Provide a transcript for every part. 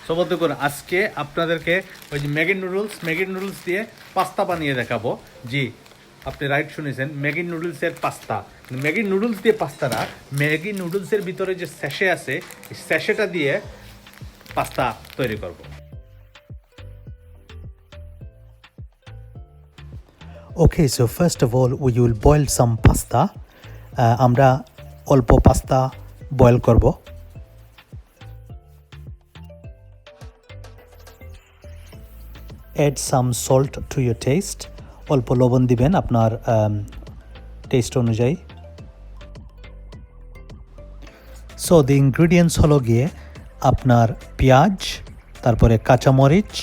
So বন্ধুগণ, আজকে আপনাদেরকে ওই যে ম্যাগি নুডলস দিয়ে পাস্তা বানিয়ে দেখাবো। জি, আপনি রাইট শুনেছেন, ম্যাগি নুডলসের পাস্তা। ম্যাগি নুডলস দিয়ে পাস্তা না, ম্যাগি নুডলসের ভিতরে যে স্যাশে আছে, এই স্যাশেটা দিয়ে পাস্তা তৈরি করব। Okay, so first of all, we will boil some pasta. আমরা অল্প পাস্তা বয়েল করব। Add some salt to your taste. অল্প লবণ দিবেন আপনার টেস্ট অনুযায়ী। So the ingredients হলো গিয়ে আপনার পেঁয়াজ, তারপরে কাঁচামরিচ,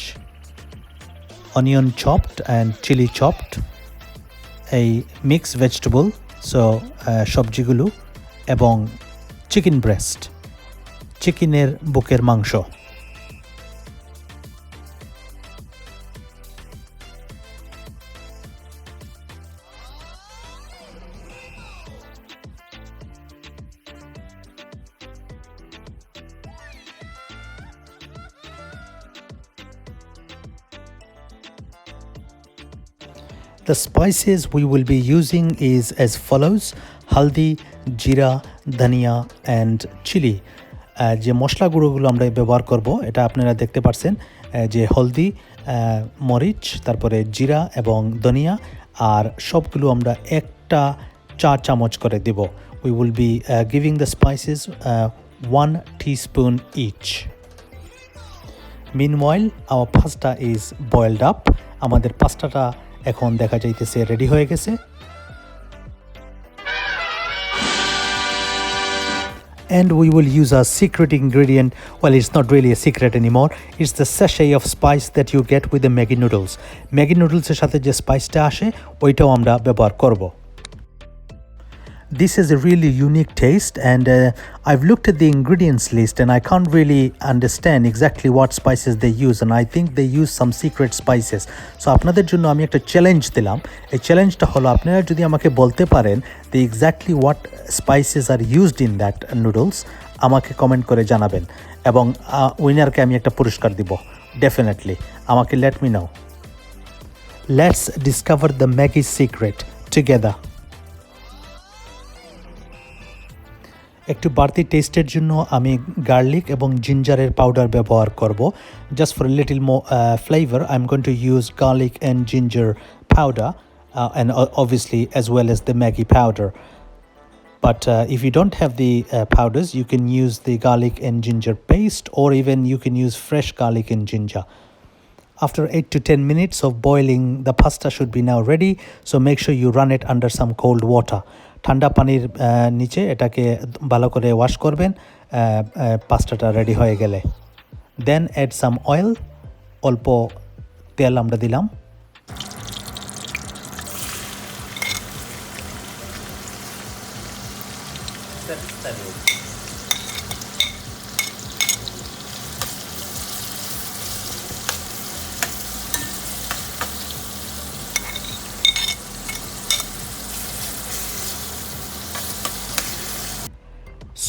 onion chopped and chilli chopped, এই মিক্স ভেজিটেবল, সো সবজিগুলো, এবং চিকেন ব্রেস্ট, চিকেনের বুকের মাংস। The spices we will be using is as follows: haldi, jira, dhania and chili. যে মশলা গুঁড়োগুলো আমরা ব্যবহার করব এটা আপনারা দেখতে পাচ্ছেন, যে হলদি, মরিচ, তারপরে জিরা এবং ধনিয়া, আর সবগুলো আমরা একটা চা চামচ করে দেব। We will be giving the spices 1 teaspoon each. Meanwhile, our pasta is boiled up. আমাদের পাস্তাটা এখন দেখা যাইতেছে রেডি হয়ে গেছে। And we will use our secret ingredient. Well, it's not really a secret anymore. It's the sachet of spice that you get with the Maggi noodles. Maggi noodles এর সাথে যে স্পাইসটা আসে ওইটাও আমরা ব্যবহার করব। This is a really unique taste, and I've looked at the ingredients list and I can't really understand exactly what spices they use, and I think they use some secret spices. So আপনাদের জন্য আমি একটা challenge দিলাম। এই চ্যালেঞ্জটা হলো, আপনারা যদি আমাকে বলতে পারেন the exactly what spices are used in that noodles, আমাকে কমেন্ট করে জানাবেন, এবং উইনারকে আমি একটা পুরস্কার দিব ডেফিনেটলি। আমাকে let me know. Let's discover the Maggi secret together. একটু বাড়তি টেস্টের জন্য আমি গার্লিক এবং জিঞ্জারের পাউডার ব্যবহার করব। Just for little more flavour I am going to use garlic and ginger powder, and obviously as well as the Maggi powder. But if you don't have the powders, you can use the garlic and ginger paste, or even you can use fresh garlic and ginger. After 8 to 10 minutes of boiling, the pasta should be now ready, so make sure you run it under some cold water. ঠান্ডা পানির নিচে এটাকে ভালো করে wash করবেন পাস্তাটা ready হয়ে গেলে। দেন অ্যাড সাম অয়েল, অল্প তেল আমরা দিলাম।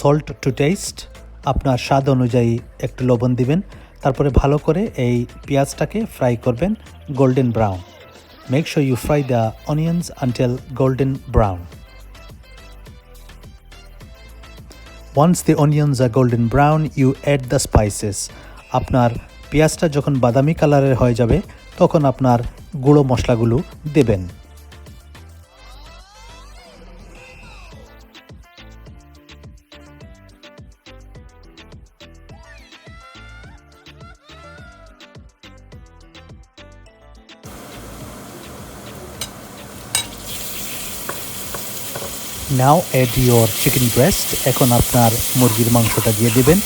সল্ট টু টেস্ট, আপনার স্বাদ অনুযায়ী একটু লবণ দিবেন। তারপরে ভালো করে এই পেঁয়াজটাকে ফ্রাই করবেন golden brown. Make sure you fry the onions until golden brown. Once the onions are golden brown, you add the spices. আপনার পেঁয়াজটা যখন বাদামি কালারের হয়ে যাবে তখন আপনার গুঁড়ো মশলাগুলো দেবেন। Now add your chicken breast. এখন আপনার মুরগির মাংসটা দিয়ে দিবেন।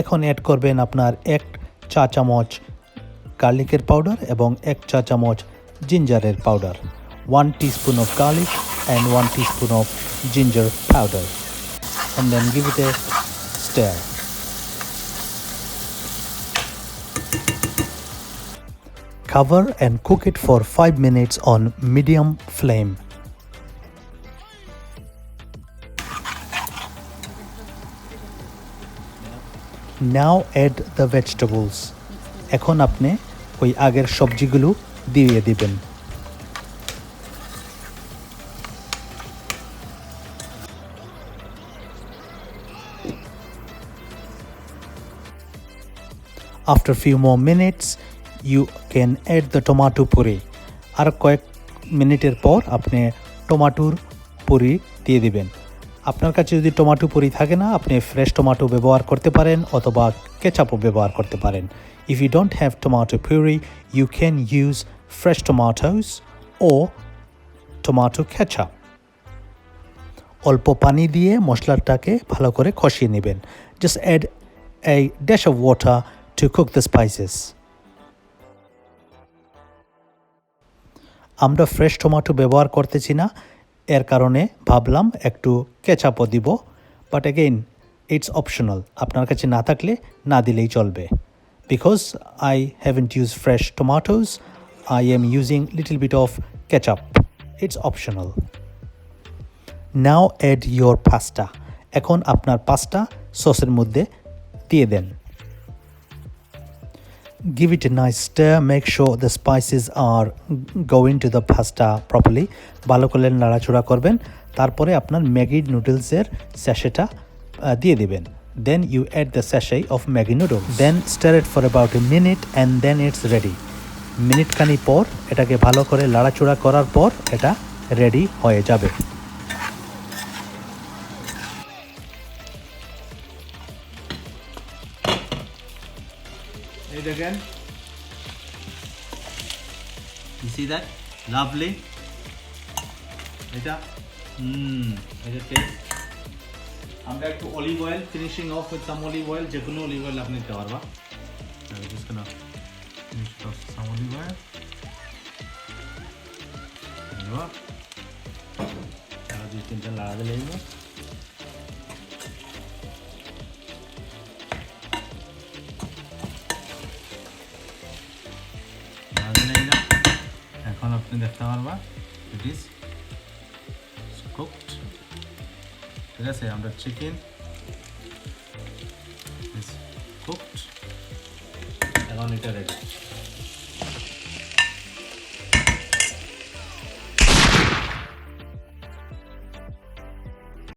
এখন অ্যাড করবেন আপনার 1 চা চামচ গার্লিকের পাউডার এবং 1 চা চামচ জিঞ্জারের powder. 1 teaspoon of garlic and 1 teaspoon of ginger powder, and then give it a stir. Cover and cook it for 5 minutes on medium flame. Now add the vegetables. এখন আপনি ওই আগের সবজিগুলো দিয়ে দিবেন। After few more minutes, you can add the tomato puree. আর কয়েক মিনিটের পর আপনি টমেটোর পুরি দিয়ে দিবেন। আপনার কাছে যদি টমেটো পুরি থাকে না, আপনি ফ্রেশ টমেটো ব্যবহার করতে পারেন অথবা কেচাপও ব্যবহার করতে পারেন। If you don't have tomato puree, you can use fresh tomatoes or tomato ketchup. অল্প পানি দিয়ে মশলাটাকে ভালো করে কষিয়ে নেবেন। Just add a dash of water to cook the spices. আমরা ফ্রেশ টমেটো ব্যবহার করতেছি না, এর কারণে ভাবলাম একটু কেচাপও দিব, বাট অ্যাগেইন ইটস অপশনাল। আপনার কাছে না থাকলে না দিলেই চলবে। Because I haven't used fresh tomatoes, I am using little bit of ketchup. It's optional. Now add your pasta. এখন আপনার পাস্তা সসের মধ্যে দিয়ে দেন। Give it a nice stir. Make sure the spices are going to the pasta properly. ভালো করে নাড়াচাড়া করবেন। তারপরে আপনার ম্যাগি নুডলসের স্যাশেটা দিয়ে দিবেন। Then you add the sachet of Maggi noodles. Then stir it for about a minute and then it's ready. Minute খানি পর এটাকে ভালো করে নাড়াচাড়া করার পর এটা রেডি হয়ে যাবে। এই দেখেন, you see that lovely, এটা এটা টেস্ট। আমরা একটু olive oil finishing of with some olive oil, যে কোনো অলিভ অয়েল আপনি দিতে পারবা। just gonna finish it off with some olive oil. আর দুই তিনটা লাগাতে লাগবে। এখন আপনি দেখতে পারবা ইট ইজ কুকড। ঠিক আছে, আমরা চিকেন ইজ কুকড, এখন এটা রেডি।